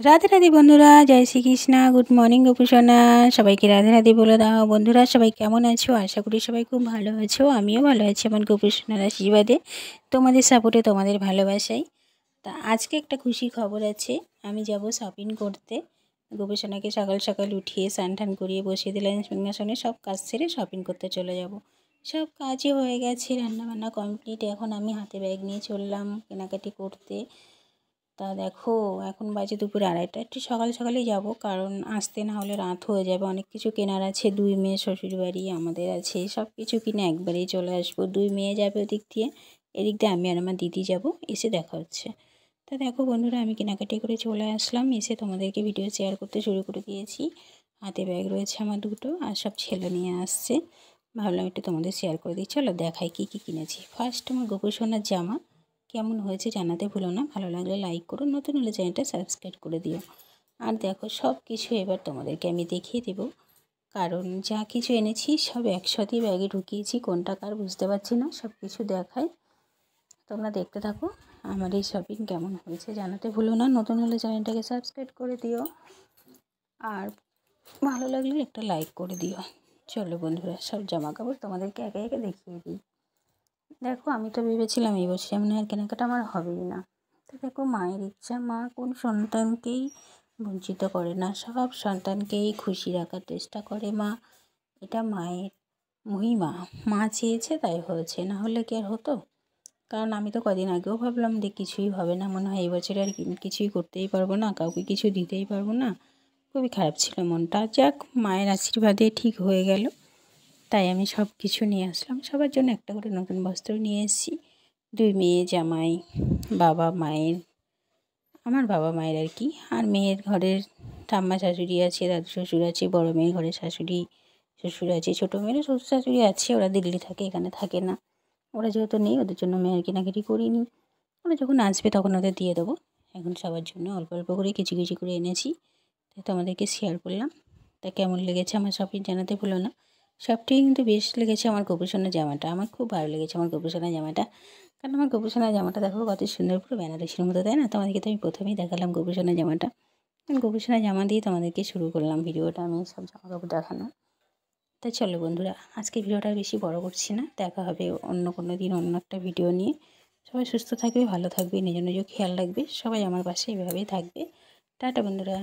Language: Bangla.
রাধে রাধে বন্ধুরা, জয় শ্রীকৃষ্ণা। গুড মর্নিং গোপুসোনা, সবাইকে রাধে রাধে বলে দাও। বন্ধুরা সবাই কেমন আছো? আশা করি সবাই খুব ভালো আছো। আমিও ভালো আছি আমার গোপুসোনার আশীর্বাদে, তোমাদের সাপোর্টে, তোমাদের ভালোবাসাই। তা আজকে একটা খুশি খবর আছে। আমি যাব শপিং করতে। গোপুসোনাকে সকাল সকাল উঠিয়ে স্নান টান করিয়ে বসিয়ে দিলাম সিংহাসনে। সব কাজ সেরে শপিং করতে চলে যাব। সব কাজই হয়ে গেছে, রান্নাবান্না কমপ্লিট। এখন আমি হাতে ব্যাগ নিয়ে চললাম কেনাকাটি করতে। তা দেখো এখন বাজে দুপুর 2:30। একটু সকাল সকালেই যাব, কারণ আসতে না হলে রাত হয়ে যাবে। অনেক কিছু কেনার আছে, 2 মেয়ে শ্বশুরবাড়ি আমাদের আছে, সব কিছু কিনে একবারেই চলে আসবো। 2 মেয়ে যাবে ওদিক দিয়ে, এদিক দিয়ে আমি আর আমার দিদি যাব। এসে দেখা হচ্ছে। তা দেখো বন্ধুরা, আমি কেনাকাটি করে চলে আসলাম। এসে তোমাদেরকে ভিডিও শেয়ার করতে শুরু করে দিয়েছি। হাতে ব্যাগ রয়েছে আমার দুটো, আর সব ছেলে নিয়ে আসছে। ভাবলাম একটু তোমাদের শেয়ার করে দিই। চলো দেখাই কী কী কিনেছি। ফার্স্ট আমার গোপুসোনার জামা। কেমন হয়েছে জানাতে ভুলো না। ভালো লাগলে লাইক করো, নতুন হলে চ্যানেলটা সাবস্ক্রাইব করে দিও। আর দেখো সব কিছু এবার তোমাদেরকে আমি দেখিয়ে দেব, কারণ যা কিছু এনেছি সব একসাথেই ব্যাগে ঢুকিয়েছি। কোনটা কার বুঝতে পারছি না, সব কিছু দেখাই, তোমরা দেখতে থাকো। আমার এই শপিং কেমন হয়েছে জানাতে ভুলো না, নতুন হলে চ্যানেলটাকে সাবস্ক্রাইব করে দিও, আর ভালো লাগলে একটা লাইক করে দিও। চলো বন্ধুরা, সব জামা কাপড় তোমাদেরকে একে একে দেখিয়ে দিই। দেখো আমি তো ভেবেছিলাম এই বছর মনে হয় কেনাকাটা আমার হবেই না। তো দেখো মায়ের ইচ্ছা, মা কোন সন্তানকেই বঞ্চিত করে না, সব সন্তানকেই খুশি রাখার চেষ্টা করে মা। এটা মায়ের মহিমা। মা চেয়েছে তাই হয়েছে, না হলে কি আর হতো? কারণ আমি তো কদিন আগেও ভাবলাম যে কিছুই হবে না, মনে হয় এই বছরে আর কিছুই করতেই পারবো না, কাউকে কিছু দিতেই পারবো না। খুবই খারাপ ছিল মনটা। যাক, মায়ের আশীর্বাদে ঠিক হয়ে গেল। তাই আমি সব কিছু নিয়ে আসলাম। সবার জন্য একটা করে নতুন বস্ত্র নিয়ে এসেছি। 2 মেয়ে জামাই, বাবা মায়ের, আমার বাবা মায়ের আর কি, আর মেয়ের ঘরের ঠাম্মা শাশুড়ি আছে, দাদু শ্বশুর আছে, বড় মেয়ের ঘরের শাশুড়ি শ্বশুর আছে, ছোটো মেয়েরও শ্বশুর শাশুড়ি আছে। ওরা দিল্লি থাকে, এখানে থাকে না। ওরা যেহেতু নেই, ওদের জন্য মেয়ের কেনাকাটি করিনি। ওরা যখন আসবে তখন ওদের দিয়ে দেবো। এখন সবার জন্য অল্প অল্প করে কিছু কিছু করে এনেছি, তাই তোমাদেরকে শেয়ার করলাম। তা কেমন লেগেছে আমার শপিং জানাতে ভুলো না। সবথেকে কিন্তু বেস্ট লেগেছে আমার গোপুসোনার জামাটা। আমার খুব ভালো লেগেছে আমার গোপুসোনার জামাটা, কারণ আমার গোপুসোনার জামাটা দেখো কত সুন্দর, পুরো বেনারসির মতো, তাই না? তোমাদেরকে তো আমি প্রথমেই দেখালাম গোপুসোনার জামাটা। গোপুসোনার জামা দিয়ে তোমাদেরকে শুরু করলাম ভিডিওটা, আমি সব জামা কাপড় দেখানো। তাই চলো বন্ধুরা, আজকে ভিডিওটা বেশি বড় করছি না। দেখা হবে অন্য কোনো দিন অন্য একটা ভিডিও নিয়ে। সবাই সুস্থ থাকবে, ভালো থাকবে, নিজের খেয়াল রাখবে। সবাই আমার পাশে এভাবেই থাকবে। টাটা বন্ধুরা।